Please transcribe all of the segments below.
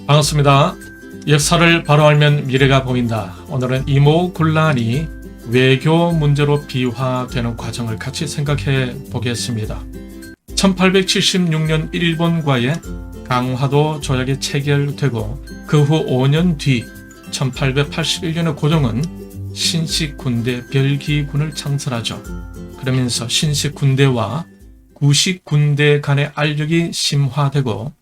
반갑습니다. 역사를 바로 알면 미래가 보인다. 오늘은 이모군란이 외교 문제로 비화되는 과정을 같이 생각해 보겠습니다. 1876년 일본과의 강화도 조약이 체결되고 그 후 5년 뒤 1881년에 고종은 신식군대 별기군을 창설하죠. 그러면서 신식군대와 구식군대 간의 알력이 심화되고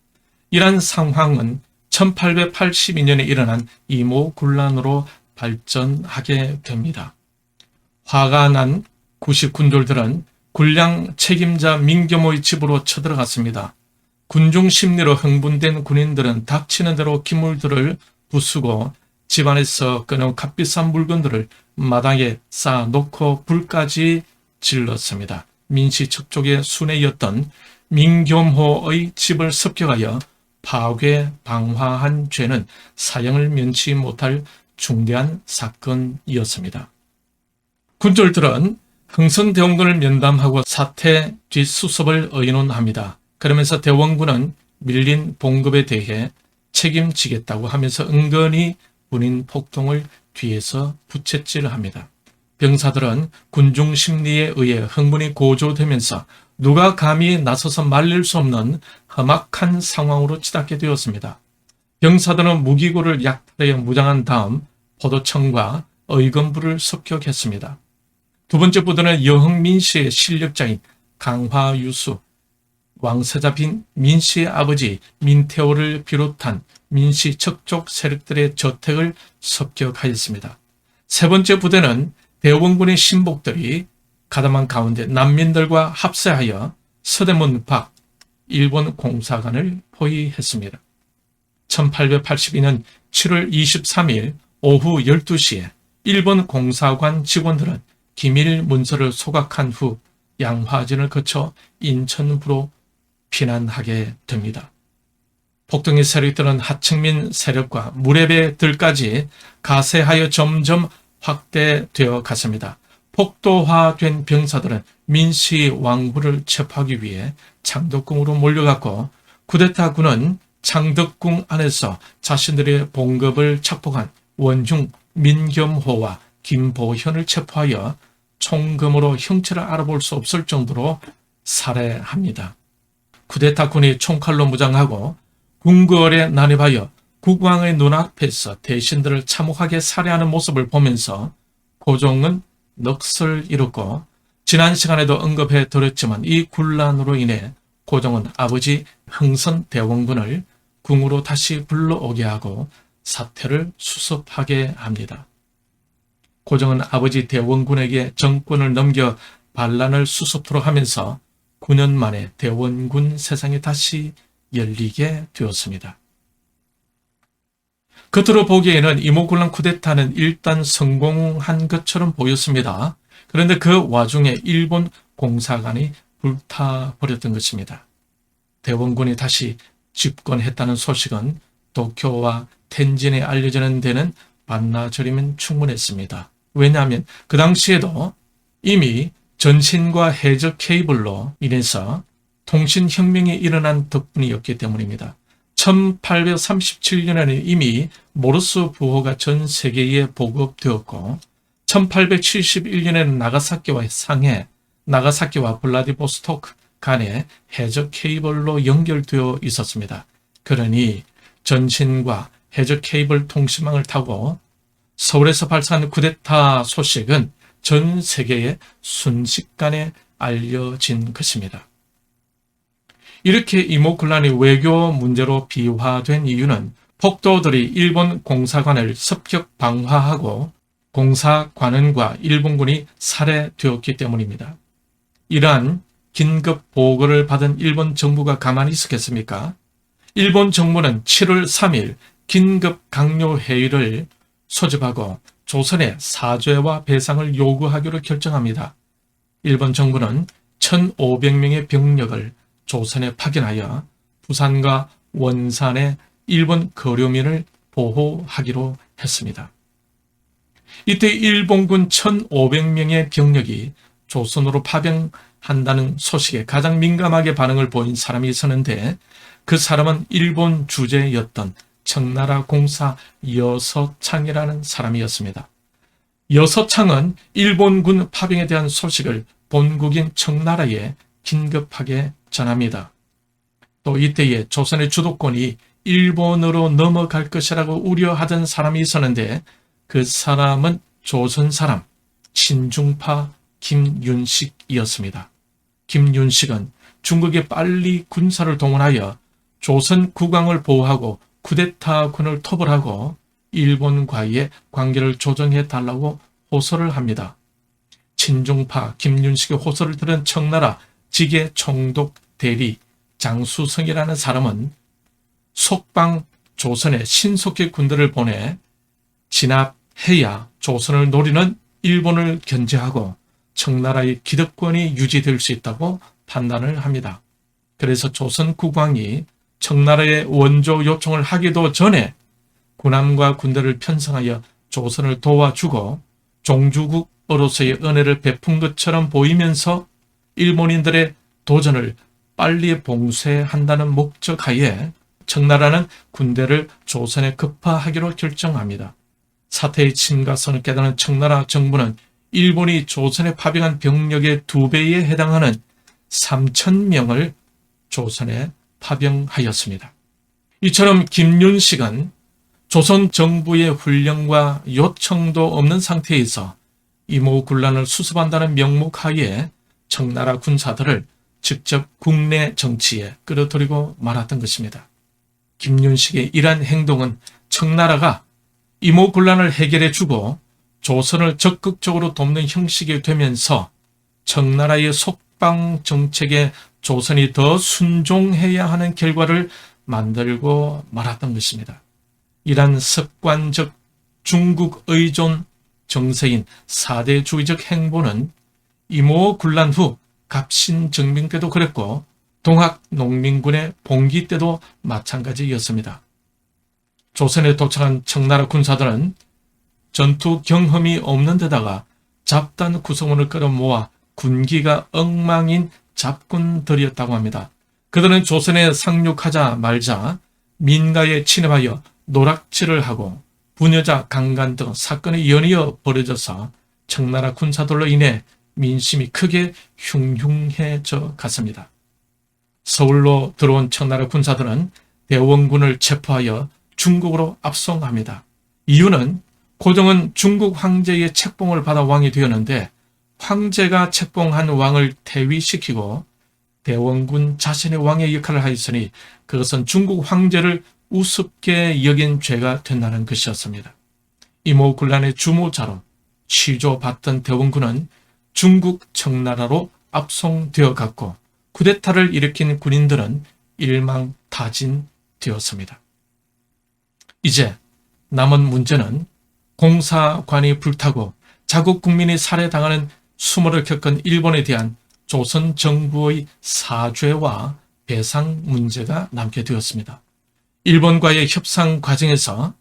이러한 상황은 1882년에 일어난 이모군란으로 발전하게 됩니다. 화가 난 구식군졸들은 군량 책임자 민겸호의 집으로 쳐들어갔습니다. 군중 심리로 흥분된 군인들은 닥치는 대로 기물들을 부수고 집안에서 꺼내온 값비싼 물건들을 마당에 쌓아놓고 불까지 질렀습니다. 민씨 척족의 순애였던 민겸호의 집을 습격하여 파괴, 방화한 죄는 사형을 면치 못할 중대한 사건이었습니다. 군졸들은 흥선대원군을 면담하고 사태 뒷수습을 의논합니다. 그러면서 대원군은 밀린 봉급에 대해 책임지겠다고 하면서 은근히 군인 폭동을 뒤에서 부채질합니다. 병사들은 군중 심리에 의해 흥분이 고조되면서 누가 감히 나서서 말릴 수 없는 험악한 상황으로 치닫게 되었습니다. 병사들은 무기고를 약탈하여 무장한 다음 포도청과 의금부를 습격했습니다. 두 번째 부대는 여흥민 씨의 실력자인 강화유수, 왕세자 민씨의 아버지 민태호를 비롯한 민씨 척족 세력들의 저택을 습격하였습니다. 세 번째 부대는 대원군의 신복들이 가담한 가운데 난민들과 합세하여 서대문 밖 일본 공사관을 포위했습니다. 1882년 7월 23일 오후 12시에 일본 공사관 직원들은 기밀 문서를 소각한 후 양화진을 거쳐 인천부로 피난하게 됩니다. 폭동의 세력들은 하층민 세력과 무렵배들까지 가세하여 점점 확대되어 갔습니다. 폭도화된 병사들은 민씨 왕후를 체포하기 위해 창덕궁으로 몰려갔고 쿠데타군은 창덕궁 안에서 자신들의 봉급을 착복한 원흉 민겸호와 김보현을 체포하여 총금으로 형체를 알아볼 수 없을 정도로 살해합니다. 쿠데타군이 총칼로 무장하고 궁궐에 난입하여 국왕의 눈앞에서 대신들을 참혹하게 살해하는 모습을 보면서 고종은 넋을 잃었고 지난 시간에도 언급해 드렸지만 이 군란으로 인해 고종은 아버지 흥선대원군을 궁으로 다시 불러오게 하고 사태를 수습하게 합니다. 고종은 아버지 대원군에게 정권을 넘겨 반란을 수습토록 하면서 9년 만에 대원군 세상이 다시 열리게 되었습니다. 겉으로 보기에는 이모군란 쿠데타는 일단 성공한 것처럼 보였습니다. 그런데 그 와중에 일본 공사관이 불타버렸던 것입니다. 대원군이 다시 집권했다는 소식은 도쿄와 텐진에 알려지는 데는 반나절이면 충분했습니다. 왜냐하면 그 당시에도 이미 전신과 해적 케이블로 인해서 통신혁명이 일어난 덕분이었기 때문입니다. 1837년에는 이미 모르스 부호가 전 세계에 보급되었고 1871년에는 나가사키와 상해, 나가사키와 블라디보스토크 간에 해적 케이블로 연결되어 있었습니다. 그러니 전신과 해적 케이블 통신망을 타고 서울에서 발생한 쿠데타 소식은 전 세계에 순식간에 알려진 것입니다. 이렇게 이모군란이 외교 문제로 비화된 이유는 폭도들이 일본 공사관을 습격 방화하고 공사관원과 일본군이 살해되었기 때문입니다. 이러한 긴급 보고를 받은 일본 정부가 가만히 있었겠습니까? 일본 정부는 7월 3일 긴급 강요회의를 소집하고 조선에 사죄와 배상을 요구하기로 결정합니다. 일본 정부는 1,500명의 병력을 조선에 파견하여 부산과 원산의 일본 거류민을 보호하기로 했습니다. 이때 일본군 1,500명의 병력이 조선으로 파병한다는 소식에 가장 민감하게 반응을 보인 사람이 있었는데 그 사람은 일본 주재였던 청나라 공사 여서창이라는 사람이었습니다. 여서창은 일본군 파병에 대한 소식을 본국인 청나라에 긴급하게 전합니다. 또 이때에 조선의 주도권이 일본으로 넘어갈 것이라고 우려하던 사람이 있었는데 그 사람은 조선 사람 친중파 김윤식이었습니다. 김윤식은 중국에 빨리 군사를 동원하여 조선 국왕을 보호하고 쿠데타군을 토벌하고 일본과의 관계를 조정해 달라고 호소를 합니다. 친중파 김윤식의 호소를 들은 청나라 직의 총독 대리 장수성이라는 사람은 속방 조선에 신속히 군대를 보내 진압해야 조선을 노리는 일본을 견제하고 청나라의 기득권이 유지될 수 있다고 판단을 합니다. 그래서 조선 국왕이 청나라의 원조 요청을 하기도 전에 군함과 군대를 편성하여 조선을 도와주고 종주국으로서의 은혜를 베푼 것처럼 보이면서 일본인들의 도전을 빨리 봉쇄한다는 목적하에 청나라는 군대를 조선에 급파하기로 결정합니다. 사태의 심각성을 깨달은 청나라 정부는 일본이 조선에 파병한 병력의 2배에 해당하는 3,000명을 조선에 파병하였습니다. 이처럼 김윤식은 조선 정부의 훈령과 요청도 없는 상태에서 이모군란을 수습한다는 명목하에 청나라 군사들을 직접 국내 정치에 끌어들이고 말았던 것입니다. 김윤식의 이러한 행동은 청나라가 이모군란을 해결해주고 조선을 적극적으로 돕는 형식이 되면서 청나라의 속방 정책에 조선이 더 순종해야 하는 결과를 만들고 말았던 것입니다. 이러한 습관적 중국 의존 정세인 사대주의적 행보는 이모군란 후 갑신정빙 때도 그랬고 동학농민군의 봉기 때도 마찬가지였습니다. 조선에 도착한 청나라 군사들은 전투 경험이 없는 데다가 잡단 구성원을 끌어모아 군기가 엉망인 잡군들이었다고 합니다. 그들은 조선에 상륙하자 말자 민가에 침입하여 노락질을 하고 부녀자 강간 등 사건이 연이어 벌어져서 청나라 군사들로 인해 민심이 크게 흉흉해져 갔습니다. 서울로 들어온 청나라 군사들은 대원군을 체포하여 중국으로 압송합니다. 이유는 고종은 중국 황제의 책봉을 받아 왕이 되었는데 황제가 책봉한 왕을 퇴위시키고 대원군 자신의 왕의 역할을 하였으니 그것은 중국 황제를 우습게 여긴 죄가 된다는 것이었습니다. 이모군란의 주모자로 취조받던 대원군은 중국 청나라로 압송되어 갔고 쿠데타를 일으킨 군인들은 일망타진되었습니다. 이제 남은 문제는 공사관이 불타고 자국 국민이 살해당하는 수모를 겪은 일본에 대한 조선 정부의 사죄와 배상 문제가 남게 되었습니다. 일본과의 협상 과정에서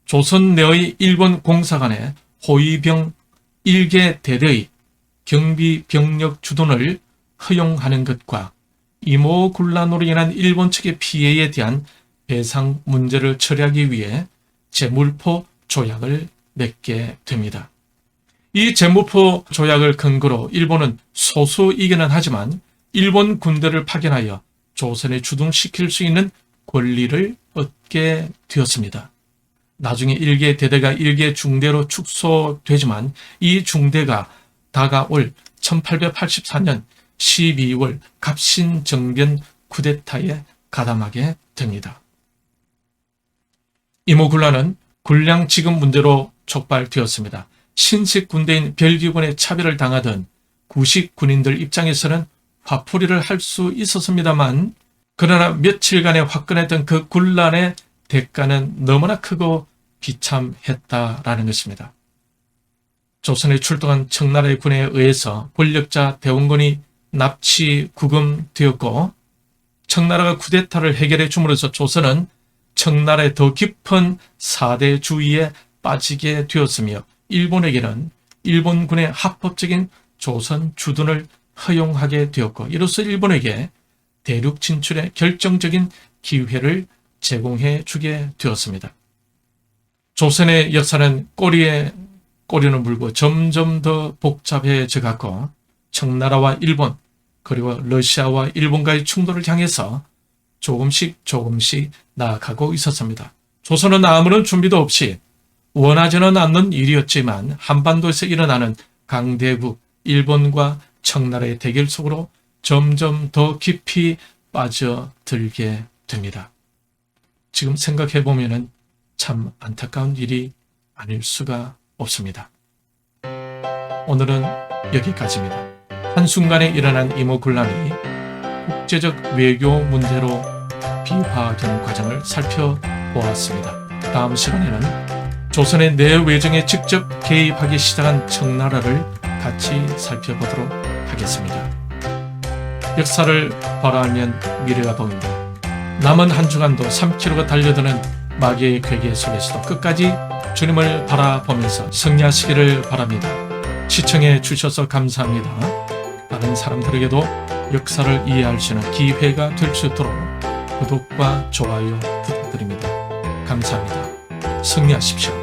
조선 내의 일본 공사관에 호위병 1개 대대의 경비 병력 주둔을 허용하는 것과 이모군란으로 인한 일본 측의 피해에 대한 배상 문제를 처리하기 위해 제물포 조약을 맺게 됩니다. 이 제물포 조약을 근거로 일본은 소수 이견은 하지만 일본 군대를 파견하여 조선에 주둔시킬 수 있는 권리를 얻게 되었습니다. 나중에 1개 대대가 1개 중대로 축소되지만 이 중대가 다가올 1884년 12월 갑신정변 쿠데타에 가담하게 됩니다. 이모군란은 군량 지급 문제로 촉발되었습니다. 신식 군대인 별기군의 차별을 당하던 구식 군인들 입장에서는 화풀이를 할 수 있었습니다만 그러나 며칠간의 화끈했던 그 군란의 대가는 너무나 크고 비참했다라는 것입니다. 조선에 출동한 청나라의 군에 의해서 권력자 대원군이 납치 구금되었고 청나라가 쿠데타를 해결해 줌으로써 조선은 청나라의 더 깊은 사대주의에 빠지게 되었으며 일본에게는 일본군의 합법적인 조선 주둔을 허용하게 되었고 이로써 일본에게 대륙 진출의 결정적인 기회를 제공해 주게 되었습니다. 조선의 역사는 꼬리에 꼬리를 물고 점점 더 복잡해져 갔고 청나라와 일본 그리고 러시아와 일본과의 충돌을 향해서 조금씩 나아가고 있었습니다. 조선은 아무런 준비도 없이 원하지는 않는 일이었지만 한반도에서 일어나는 강대국 일본과 청나라의 대결 속으로 점점 더 깊이 빠져들게 됩니다. 지금 생각해보면 참 안타까운 일이 아닐 수가 없습니다. 오늘은 여기까지입니다. 한순간에 일어난 이모군란이 국제적 외교 문제로 비화되는 과정을 살펴보았습니다. 다음 시간에는 조선의 내외정에 직접 개입하기 시작한 청나라를 같이 살펴보도록 하겠습니다. 역사를 바라보면 미래가 보인다. 남은 한 주간도 3km가 달려드는 마귀의 괴계 속에서도 끝까지 주님을 바라보면서 승리하시기를 바랍니다. 시청해 주셔서 감사합니다. 다른 사람들에게도 역사를 이해할 수 있는 기회가 될 수 있도록 구독과 좋아요 부탁드립니다. 감사합니다. 승리하십시오.